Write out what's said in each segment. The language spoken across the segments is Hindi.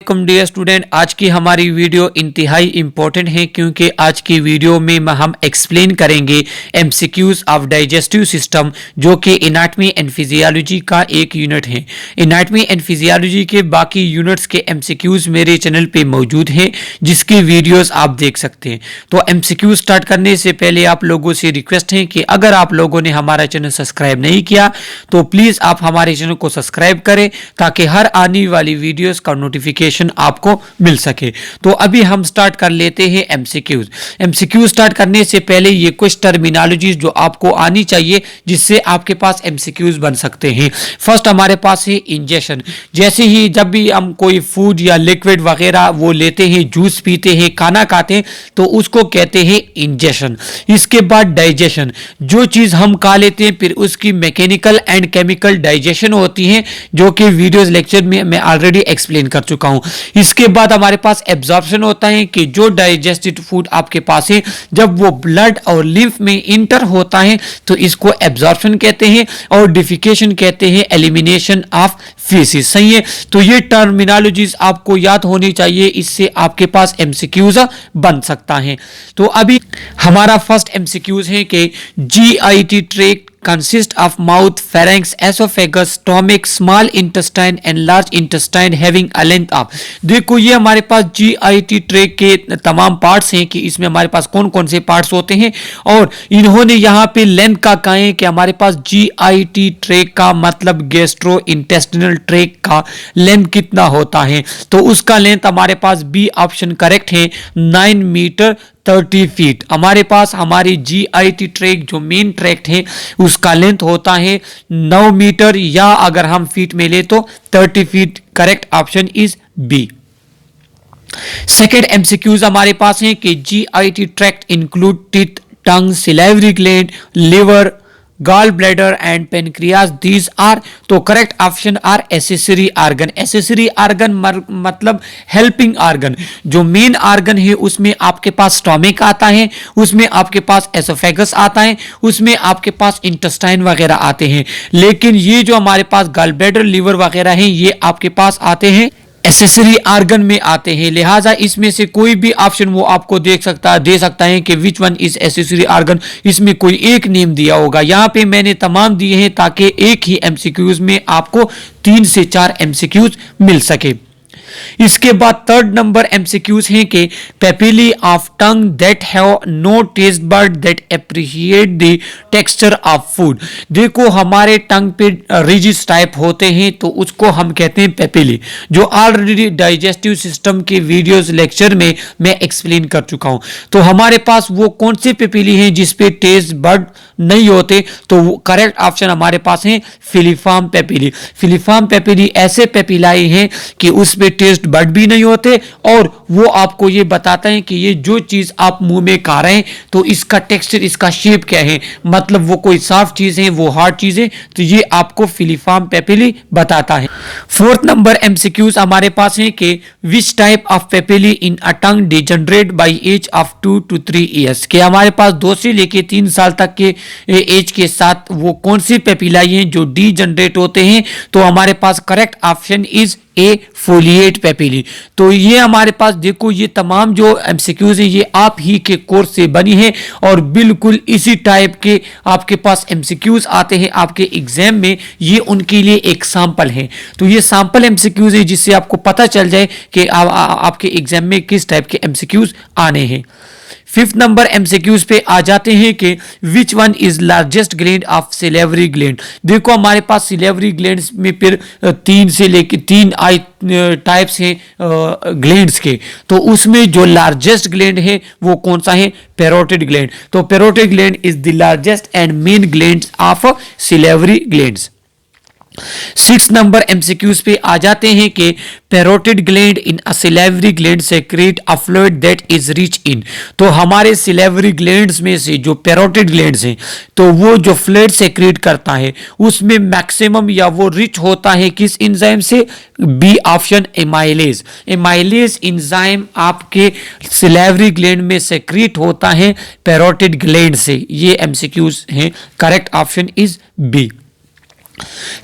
Welcome dear student. आज की हमारी वीडियो इंतहाई इंपॉर्टेंट है क्योंकि आज की वीडियो में हम एक्सप्लेन करेंगे एमसीक्यूज ऑफ डाइजेस्टिव सिस्टम, जो कि एनाटॉमी एंड फिजियोलॉजी का एक यूनिट है। एनाटॉमी एंड फिजियोलॉजी के बाकी यूनिट्स के एमसीक्यूज मेरे चैनल पे मौजूद हैं, जिसकी वीडियोस आप देख सकते हैं। तो एमसीक्यूज स्टार्ट करने से पहले आप लोगों से रिक्वेस्ट है कि अगर आप लोगों ने हमारा चैनल सब्सक्राइब नहीं किया तो प्लीज आप हमारे चैनल को सब्सक्राइब करें ताकि हर आने वाली वीडियोस का नोटिफिकेशन आपको मिल सके। तो अभी हम स्टार्ट कर लेते हैं एमसीक्यूज। एमसीक्यूज स्टार्ट करने से पहले ये कुछ टर्मिनोलॉजीज जो आपको आनी चाहिए जिससे आपके पास एमसीक्यूज बन सकते हैं। फर्स्ट हमारे पास है इंजेक्शन। जैसे ही जब भी हम कोई फूड या लिक्विड वगैरह वो लेते हैं, जूस पीते हैं, खाना खाते हैं, तो उसको कहते हैं इंजेक्शन। इसके बाद डाइजेशन, जो चीज हम खा लेते हैं फिर उसकी मैकेनिकल एंड केमिकल डाइजेशन होती है, जो कि वीडियोस लेक्चर में मैं ऑलरेडी एक्सप्लेन कर चुका हूं। इसके बाद हमारे पास एब्जॉर्प्शन होता है कि जो डाइजेस्टेड फूड आपके पास है जब वो ब्लड और लिम्फ में इंटर होता है तो इसको एब्जॉर्प्शन कहते हैं, और डिफिकेशन कहते हैं एलिमिनेशन ऑफ फीसिस। सही है, तो ये टर्मिनोलॉजीज आपको याद होनी चाहिए, इससे आपके पास एमसीक्यूज बन सकता है। तो अभी हमारा फर्स्ट एमसीक्यूज है कि GIT tract consist of mouth, pharynx, esophagus, stomach, small intestine and large intestine having a length of। देखो ये हमारे पास जीआईटी ट्रैक्ट के तमाम पार्ट्स हैं कि इसमें हमारे पास कौन कौन से पार्ट्स होते हैं, और इन्होंने यहाँ पे लेंथ का कहा है कि हमारे पास जीआईटी ट्रैक्ट का मतलब गैस्ट्रो इंटेस्टिनल ट्रैक्ट का लेंथ कितना होता है, तो उसका लेंथ हमारे पास बी ऑप्शन करेक्ट है, 9 मीटर 30 फीट। हमारे पास हमारी जीआईटी ट्रैक्ट जो मेन ट्रैक्ट है उसका लेंथ होता है 9 मीटर, या अगर हम फीट में ले तो 30 feet. Correct option is B. Second MCQs हमारे पास है कि GIT tract include teeth, tongue, salivary gland, liver, gall bladder and pancreas. These are, तो correct option are accessory organ. Accessory organ मतलब हेल्पिंग आर्गन। जो मेन आर्गन है उसमें आपके पास स्टोमक आता है, उसमें आपके पास एसोफेगस आता है, उसमें आपके पास इंटेस्टाइन वगैरह आते हैं, लेकिन ये जो हमारे पास गॉल ब्लैडर, लिवर वगैरह हैं ये आपके पास आते हैं एसेसरी आर्गन में आते हैं। लिहाजा इसमें से कोई भी ऑप्शन वो आपको दे सकता है कि which one is accessory organ, इसमें कोई एक नेम दिया होगा। यहाँ पे मैंने तमाम दिए हैं ताकि एक ही एमसीक्यूज में आपको 3 से 4 एमसीक्यूज मिल सके। इसके बाद थर्ड नंबर एमसीक्यूज है कि papillae of tongue that have no taste bud that appreciate the texture of food. देखो हमारे टंग पे रिजिड टाइप होते हैं तो उसको हम कहते हैं पेपिली, जो ऑलरेडी डाइजेस्टिव सिस्टम के वीडियोस लेक्चर में मैं एक्सप्लेन कर चुका हूं। तो हमारे पास वो कौन से पेपिली हैं जिसपे टेस्ट बड नहीं होते, तो करेक्ट ऑप्शन हमारे पास है फिलीफॉर्म पेपिली। फिलीफॉर्म पेपिली ऐसे पेपिलाई हैं कि उसपे टेस्ट बड भी नहीं होते, और वो आपको ये बताता है कि ये जो चीज आप मुंह में खा रहे हैं तो इसका टेक्सचर, इसका शेप क्या है, मतलब वो कोई सॉफ्ट चीज है, वो हार्ड चीज है, तो ये आपको फिलीफॉर्म पेपिली बताता है। फोर्थ नंबर एमसीक्यूज हमारे पास है कि which type of papillae in a tongue degenerate by age of 2 to 3 years. के हमारे पास 2 से लेके 3 साल तक के एज के साथ वो कौन सी पेपिलाई हैं जो डीजनरेट होते हैं, तो हमारे पास correct option is A foliate papillae. तो ये हमारे पास देखो ये तमाम जो एमसीक्यूज है ये आप ही के कोर्स से बनी है, और बिल्कुल इसी टाइप के आपके पास एमसीक्यूज आते हैं आपके एग्जाम में, ये उनके लिए एक सैंपल है। तो ये सैंपल एमसीक्यूज है जिससे आपको पता चल जाए कि आपके एग्जाम में किस टाइप के एमसीक्यूज आने हैं। फिफ्थ नंबर एमसीक्यूज पे आ जाते हैं कि which one is largest gland of salivary gland. देखो हमारे पास सिलेवरी ग्लैंड्स में फिर 3 से लेकर 3 टाइप्स हैं ग्लैंड्स के, तो उसमें जो लार्जेस्ट ग्लैंड है वो कौन सा है, पैरोटिड ग्लैंड। तो parotid gland is the largest and main gland of salivary glands. 6 number MCQs पे आ जाते हैं कि parotid gland in a salivary gland secrete a fluid that is rich in. तो हमारे सिलेवरी ग्लैंड्स में से जो पैरोटिड ग्लैंड्स हैं तो वो जो फ्लूइड सेक्रेट करता है उसमें मैक्सिमम या वो रिच होता है किस एंजाइम से, B option amylase. Amylase enzyme आपके सिलेवरी ग्लैंड में सेक्रेट होता है पैरोटिड ग्लैंड से। ये एमसीक्यूज हैं, correct option is B.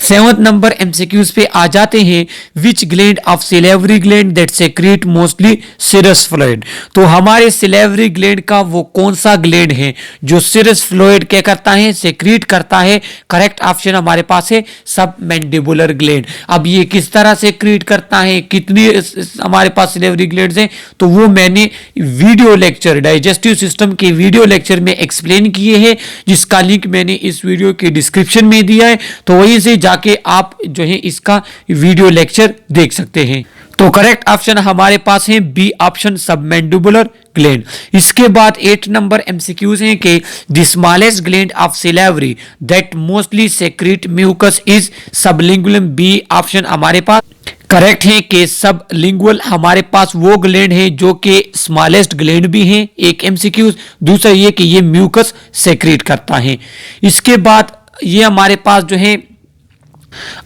Seventh number MCQs पे आ जाते हैं, which gland of salivary gland that secrete mostly serous fluid. तो हमारे सिलेवरी ग्लैंड का वो कौन सा ग्लैंड है जो सिरस फ्लूइड क्या करता है, सेक्रेट करता है? करेक्ट ऑप्शन हमारे पास है सबमैंडिबुलर ग्लैंड। अब ये किस तरह सेक्रेट करता है, कितनी हमारे पास सिलेवरी ग्लैंड्स हैं, तो वो मैंने वीडियो लेक्चर डाइजेस्टिव सिस्टम के वीडियो लेक्चर में एक्सप्लेन किए हैं, जिसका लिंक मैंने इस वीडियो के डिस्क्रिप्शन में दिया है, तो वहीं से जाके आप जो है इसका वीडियो लेक्चर देख सकते हैं। तो करेक्ट ऑप्शन हमारे पास है बी ऑप्शन सबमैंडिबुलर ग्लैंड। इसके बाद 8 नंबर एमसीक्यूज हैं कि the smallest gland of salivary that mostly secrete mucus is sublingual. B option हमारे पास करेक्ट है कि सबलिंगुअल हमारे पास वो ग्लैंड है जो कि स्मॉलेस्ट ग्लैंड भी है, एक एमसीक्यूज। दूसरा ये कि ये म्यूकस सेक्रेट करता है। इसके बाद ये हमारे पास जो है,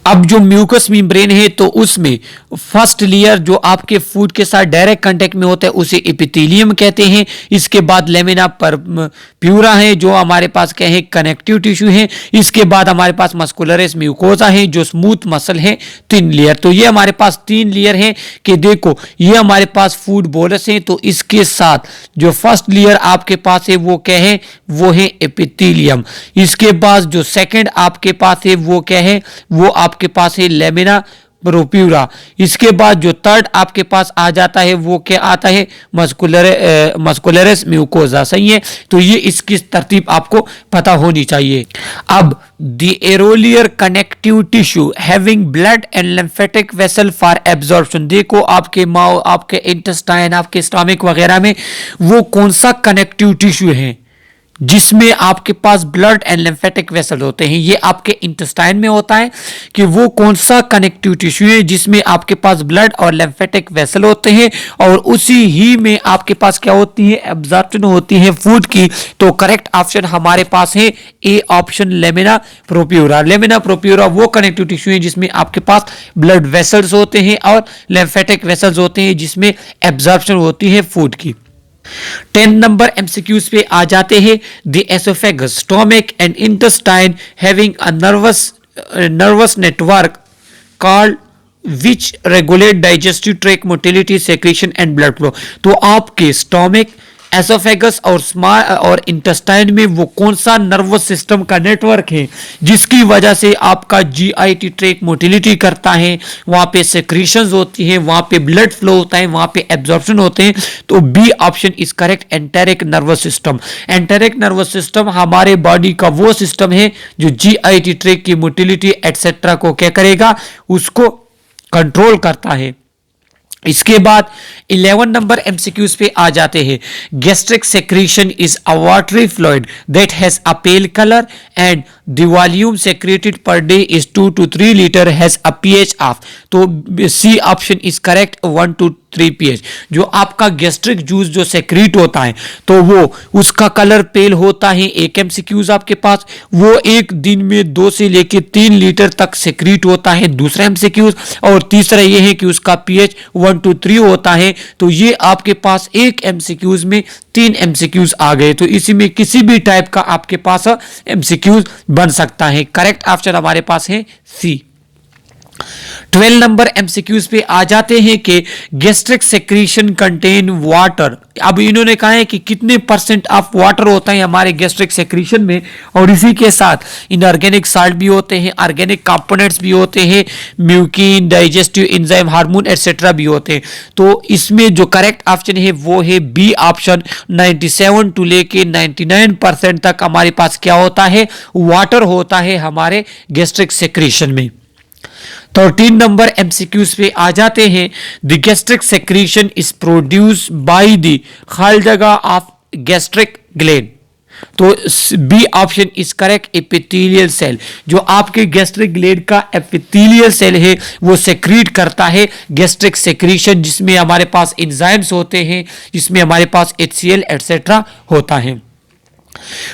अब जो म्यूकस मेम्ब्रेन है तो उसमें फर्स्ट लेयर जो आपके फूड के साथ डायरेक्ट कांटेक्ट में होता है उसे एपिथेलियम कहते हैं। इसके बाद लेमिना प्यूरा है जो हमारे पास क्या है, कनेक्टिव टिश्यू है। इसके बाद हमारे पास मस्कुलरस म्यूकोसा है जो स्मूथ मसल है, 3 लेयर। तो ये हमारे पास 3 लेयर है कि देखो ये हमारे पास फूड बोलस है, तो इसके साथ जो फर्स्ट लेयर आपके पास है वो क्या है, वो है एपिथेलियम। इसके बाद जो सेकंड आपके पास है वो क्या है, वो आपके पास है लेमिना प्रोप्यूरा। इसके बाद जो थर्ड आपके पास आ जाता है वो क्या आता है, मस्कुलरस म्यूकोसा। सही है, तो ये इसकी तरतीब आपको पता होनी चाहिए। अब the areolar connective tissue having blood and lymphatic vessel for absorption. देखो आपके माउथ, आपके इंटेस्टाइन, आपके स्टमक वगैरह में वो कौन सा कनेक्टिव टिश्यू है जिसमें आपके पास ब्लड एंड लिम्फेटिक वेसल होते हैं। ये आपके इंटेस्टाइन में होता है कि वो कौन सा कनेक्टिव टिश्यू है जिसमें आपके पास ब्लड और लिम्फेटिक वेसल होते हैं, और उसी ही में आपके पास क्या होती है, एब्जॉर्प्शन होती है फूड की। तो करेक्ट ऑप्शन हमारे पास है ए ऑप्शन लेमिना प्रोप्यूरा। लेमिना प्रोप्यूरा वो कनेक्टिव टिश्यू है जिसमें आपके पास ब्लड वेसल्स होते हैं और लिम्फेटिक वेसल्स होते हैं जिसमें एब्जॉर्प्शन होती है फूड की। 10 नंबर एमसीक्यूज पे आ जाते हैं, the oesophagus, stomach and intestine having a nervous network called which regulate digestive tract motility secretion and blood flow. तो आपके स्टोमक, एसोफेगस और इंटेस्टाइन में वो कौन सा नर्वस सिस्टम का नेटवर्क है जिसकी वजह से आपका जीआईटी ट्रैक्ट मोटिलिटी करता है, वहां पे सेक्रेशंस होती हैं, वहां पे ब्लड फ्लो होता है, वहां पे एब्जॉर्प्शन होते हैं। तो B option is correct, enteric nervous system. Enteric nervous system हमारे बॉडी का वो सिस्टम है जो जीआईटी ट्रैक्ट की मोटिलिटी एटसेट्रा को क्या करेगा, उसको कंट्रोल करता है। इसके बाद 11 नंबर एमसीक्यूज पे आ जाते हैं, gastric secretion is a watery fluid that has a pale colour and the volume secreted per day is 2 to 3 litre, has a pH of. तो C option is correct, 1 to 3 pH। जो आपका गैस्ट्रिक जूस जो सेक्रेट होता है तो वो उसका कलर पेल होता है। एक एमसीक्यूज आपके पास, वो एक दिन में 2 से लेकर 3 लीटर तक सेक्रेट होता है, दूसरा एमसीक्यूज। और तीसरा ये है कि उसका पीएच 1 to 3 होता है। तो ये आपके पास एक एमसीक्यूज में 3 एमसीक्यूज आ गए। तो इसी में किसी भी टाइप का आपके पास एमसीक्यूज बन सकता है। करेक्ट ऑप्शन हमारे पास है सी। 12 नंबर एमसीक्यूज पे आ जाते हैं कि गैस्ट्रिक सेक्रेशन कंटेन वाटर। अब इन्होंने कहा है कि कितने % ऑफ वाटर होता है हमारे गैस्ट्रिक सेक्रेशन में, और इसी के साथ इनऑर्गेनिक साल्ट भी होते हैं, ऑर्गेनिक कंपोनेंट्स भी होते हैं, mucin, digestive enzyme, hormone etcetera भी होते हैं। तो इसमें जो करेक्ट ऑप्शन है वो है बी ऑप्शन, 97 to लेके 99% तक हमारे पास क्या होता है, वाटर होता है हमारे गैस्ट्रिक सेक्रेशन में। 13 नंबर एमसीक्यूज पे आ जाते हैं, the gastric secretion is produce by the हर जगह ऑफ गैस्ट्रिक ग्लैंड। तो B option is correct, epithelial cell. जो आपके गैस्ट्रिक ग्लैंड का एपिथेलियल सेल है वो सेक्रेट करता है गैस्ट्रिक सेक्रेशन, जिसमें हमारे पास एंजाइम्स होते हैं, जिसमें हमारे पास HCl एटसेट्रा होता है।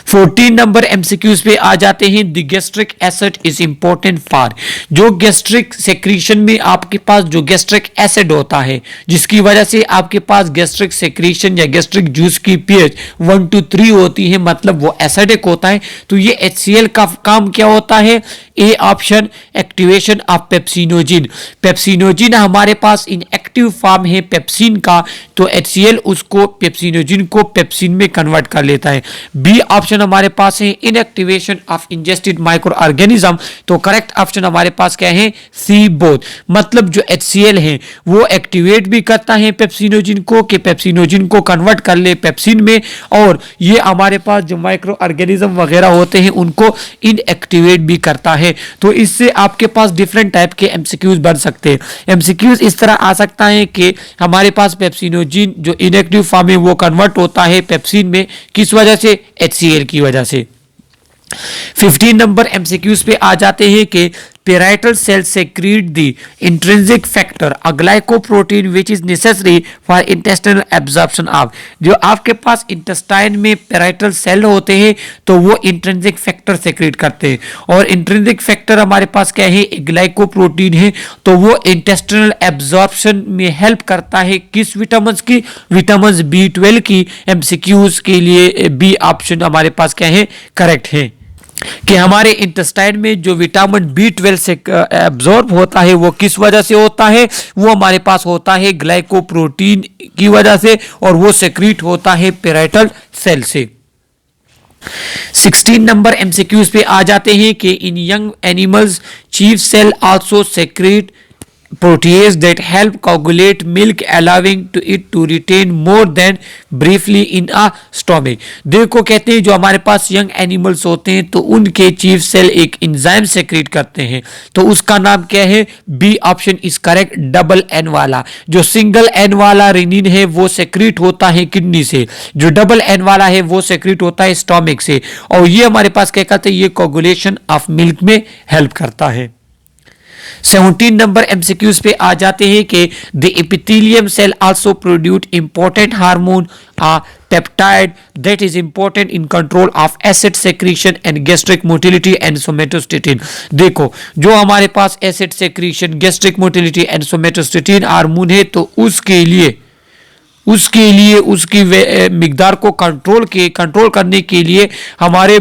14 नंबर एमसीक्यूज पे आ जाते हैं। The gastric acid is important for, जो गैस्ट्रिक सेक्रीशन में आपके पास जो गैस्ट्रिक एसिड होता है जिसकी वजह से आपके पास गैस्ट्रिक सेक्रीशन या गैस्ट्रिक जूस की पीएच 1 to 3 होती है, मतलब वो एसिडिक होता है। तो ये HCl का काम क्या होता है? A option, activation of pepsinogen. Pepsinogen हमारे पास इनएक्टिव फॉर्म है पेप्सिन का, तो HCl उसको पेप्सिनोजिन को पेप्सिन में कन्वर्ट कर लेता है। बी ऑप्शन हमारे पास है inactivation of ingested micro organism, तो करेक्ट ऑप्शन हमारे पास क्या है? C both. मतलब जो HCl है वो एक्टिवेट भी करता है पेप्सिनोजिन को कि पेप्सिनोजिन को कन्वर्ट कर ले पेप्सिन में, और ये हमारे पास जो माइक्रो ऑर्गेनिज्म वगैरह होते हैं उनको इनएक्टिवेट भी करता है। तो इससे आपके पास डिफरेंट टाइप के एमसीक्यूज बन सकते हैं। एमसीक्यूज इस तरह आ सकता है कि हमारे पास पेप्सिनोजिन जो इनएक्टिव फॉर्म है वो कन्वर्ट होता है पेप्सिन में, किस वजह से? HCl की वजह से। 15 नंबर एमसीक्यूज पे आ जाते हैं कि parietal cells secrete the intrinsic factor, a glycoprotein which is necessary for intestinal absorption of। जो आपके पास इंटेस्टाइन में parietal सेल होते हैं तो वो इंट्रिंसिक फैक्टर सेक्रेट करते हैं, और इंट्रिंसिक फैक्टर हमारे पास क्या है? ग्लाइकोप्रोटीन है। तो वो इंटेस्टिनल एब्जॉर्प्शन में हेल्प करता है किस विटामिन की? विटामिन B12 की। एमसीक्यूज के लिए बी ऑप्शन हमारे पास क्या है? करेक्ट है कि हमारे इंटेस्टाइन में जो विटामिन B12 से एब्जॉर्ब होता है वो किस वजह से होता है? वो हमारे पास होता है ग्लाइकोप्रोटीन की वजह से, और वो सेक्रीट होता है पेराइटल सेल से। 16 नंबर एमसीक्यूज पे आ जाते हैं कि in young animals chief cell also secrete protease that help coagulate milk, allowing to it to retain more than briefly in a stomach। देखो कहते हैं जो हमारे पास यंग एनिमल्स होते हैं तो उनके चीफ सेल एक एंजाइम सेक्रेट करते हैं, तो उसका नाम क्या है? B option is correct, double N वाला। जो सिंगल एन वाला रेनिन है वो सेक्रेट होता है किडनी से, जो डबल एन वाला है वो सेक्रेट होता है स्टोमिक से, और ये हमारे पास क्या कहते हैं? ये कोगुलेशन ऑफ मिल्क में हेल्प करता है। 17 नंबर एमसीक्यूज पे आ जाते हैं कि the epithelium cell also produce important hormone peptide that is important in control of acid secretion and gastric motility and somatostatin. देखो जो हमारे पास acid secretion, gastric motility and somatostatin hormone है, तो उसके लिए उसकी मिकदार को कंट्रोल करने के लिए हमारे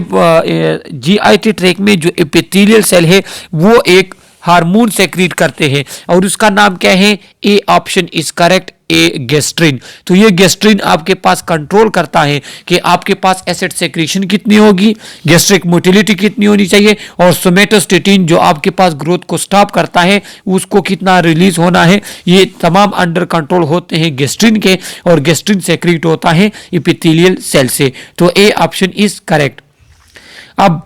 GIT ट्रैक में जो एपिथेलियल सेल है वो एक हार्मोन सेक्रेट करते हैं, और उसका नाम क्या है? ए option is correct, A gastrin. तो ये गैस्ट्रिन आपके पास कंट्रोल करता है कि आपके पास एसिड सेक्रेशन कितनी होगी, गैस्ट्रिक मोटिलिटी कितनी होनी चाहिए, और सोमेटोस्टेटिन जो आपके पास ग्रोथ को स्टॉप करता है उसको कितना रिलीज होना है, ये तमाम अंडर कंट्रोल होते हैं गैस्ट्रिन के, और गैस्ट्रिन सेक्रेट होता है एपिथेलियल सेल से। तो ए ऑप्शन इज करेक्ट। अब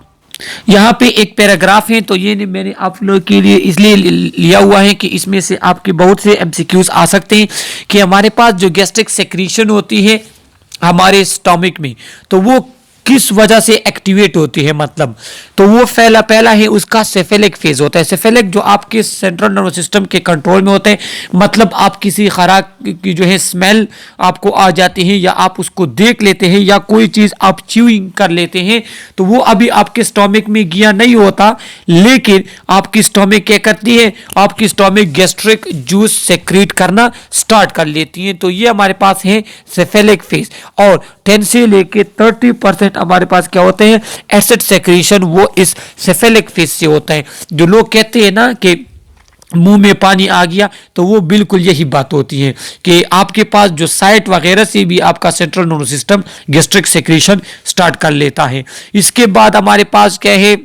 यहाँ पे एक पैराग्राफ है, तो ये मैंने आप लोग के लिए इसलिए लिया हुआ है कि इसमें से आपके बहुत से एमसीक्यूज आ सकते हैं कि हमारे पास जो गैस्ट्रिक सेक्रीशन होती है हमारे स्टोमिक में, तो वो किस वजह से एक्टिवेट होती है। मतलब तो वो पहला है उसका सेफेलिक फेज होता है। सेफेलिक जो आपके सेंट्रल नर्वस सिस्टम के कंट्रोल में होते हैं, मतलब आप किसी खुराक की जो है स्मेल आपको आ जाती है, या आप उसको देख लेते हैं, या कोई चीज़ आप च्यूइंग कर लेते हैं, तो वो अभी आपके स्टोमिक में गया नहीं होता, लेकिन आपकी स्टोमिक क्या करती है? आपकी स्टोमिक गैस्ट्रिक जूस सेक्रेट करना स्टार्ट कर लेती है। तो ये हमारे पास है सेफेलिक फेज, और 10 से लेके 30% हमारे पास क्या होते हैं? एसिड सेक्रेशन, वो इस सेफेलिक फेज से होता है। जो लोग कहते हैं ना कि मुंह में पानी आ गया, तो वो बिल्कुल यही बात होती है कि आपके पास जो साइट वगैरह से भी आपका central nervous system gastric secretion start कर लेता है। इसके बाद हमारे पास क्या है?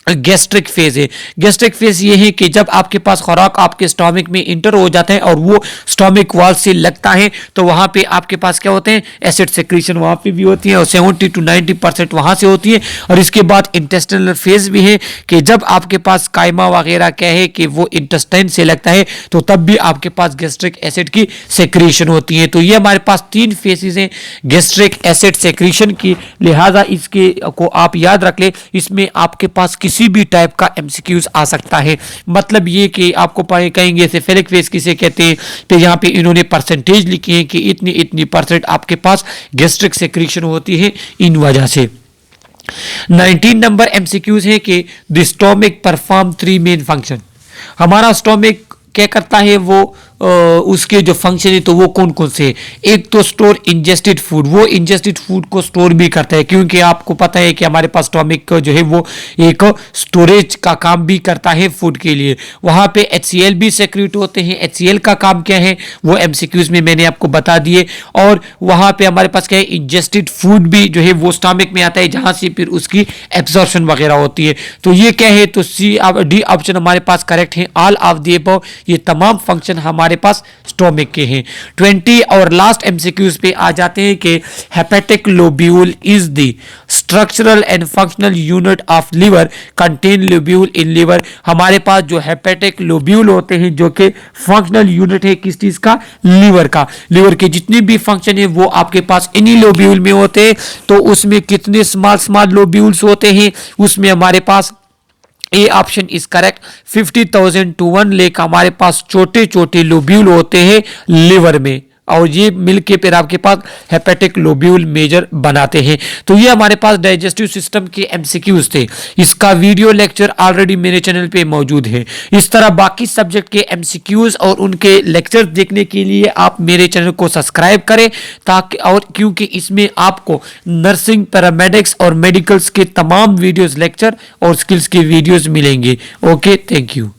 गैस्ट्रिक फेज है। गैस्ट्रिक फेज ये है कि जब आपके पास खुराक आपके स्टोमिक में इंटर हो जाता है और वो स्टोमिक वॉल से लगता है, तो वहाँ पे आपके पास क्या होते हैं? एसिड सेक्रेशन वहाँ पे भी होती है, और 70 to 90% वहाँ से होती है। और इसके बाद इंटेस्टाइनल फेज भी है कि जब आपके पास कायमा वगैरह क्या है कि वो इंटेस्टाइन से लगता है, तो तब भी आपके पास गैस्ट्रिक एसिड की सेक्रेशन होती है। तो ये हमारे पास 3 फेजेस हैं गैस्ट्रिक एसिड सेक्रेशन की, लिहाजा इसके को आप याद रख ले। इसमें आपके पास किसी भी टाइप का एमसीक्यूज आ सकता है। मतलब ये कि आपको कहेंगे सेफेलिक फेज किसे कहते हैं, तो यहाँ पे इन्होंने परसेंटेज लिखी है कि इतनी % आपके पास गैस्ट्रिक सेक्रेशन होती है इन वजह से। 19 नंबर एमसीक्यूज है कि the stomach perform 3 main function. हमारा स्टोमिक क्या करता है, वो उसके जो फंक्शन है तो वो कौन कौन से हैं? एक तो स्टोर इंजेस्टेड फूड, वो इंजेस्टेड फूड को स्टोर भी करता है, क्योंकि आपको पता है कि हमारे पास स्टोमिक जो है वो एक स्टोरेज का काम भी करता है फूड के लिए। वहाँ पे HCl भी सेक्रेट होते हैं। HCl का काम क्या है वो एमसीक्यूज में मैंने आपको बता दिए। और वहाँ पे हमारे पास क्या है, इंजेस्टेड फूड भी जो है वो स्टोमिक में आता है, जहाँ से फिर उसकी एब्जॉर्प्शन वगैरह होती है। तो ये क्या है, तो डी ऑप्शन हमारे पास करेक्ट है, ऑल ऑफ द अबव। ये तमाम फंक्शन हमारे पास स्टोमिक के हैं। 20 और लास्ट एमसीक्यूज पे आ जाते हैं कि hepatic lobule is the structural and functional unit of liver, contain lobule in liver. हमारे पास जो हेपेटिक लोब्यूल होते हैं जो कि फंक्शनल यूनिट है किस चीज का, लिवर का। लिवर के जितने भी फंक्शन है वो आपके पास इन्हीं लोब्यूल में होते हैं। तो उसमें कितने स्मॉल स्मॉल लोब्यूल्स होते हैं, उसमें हमारे पास A option is correct, 50,000 to 1 lakh हमारे पास छोटे छोटे लोब्यूल होते हैं लिवर में, और ये मिलके फिर आपके पास हेपेटिक लोब्यूल मेजर बनाते हैं। तो ये हमारे पास डाइजेस्टिव सिस्टम के एमसीक्यूज थे। इसका वीडियो लेक्चर ऑलरेडी मेरे चैनल पे मौजूद है। इस तरह बाकी सब्जेक्ट के एमसीक्यूज और उनके लेक्चर देखने के लिए आप मेरे चैनल को सब्सक्राइब करें, ताकि और क्योंकि इसमें आपको नर्सिंग, पैरामेडिक्स और मेडिकल्स के तमाम वीडियोस, लेक्चर और स्किल्स के वीडियोस मिलेंगे। Okay, thank you.